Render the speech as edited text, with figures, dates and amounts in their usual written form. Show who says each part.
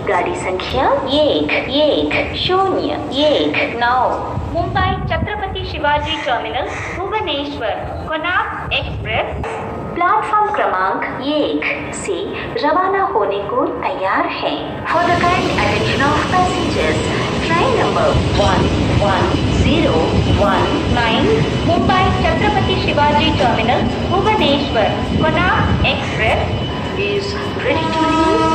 Speaker 1: गाड़ी संख्या 1101
Speaker 2: Mumbai Chhatrapati Shivaji terminal Bhubaneswar Konark express
Speaker 1: platform क्रमांक 1 से रवाना होने को तैयार है। For the kind attention of passengers, train number 11019
Speaker 2: Mumbai Chhatrapati Shivaji terminal Bhubaneswar Konark express
Speaker 1: is ready to leave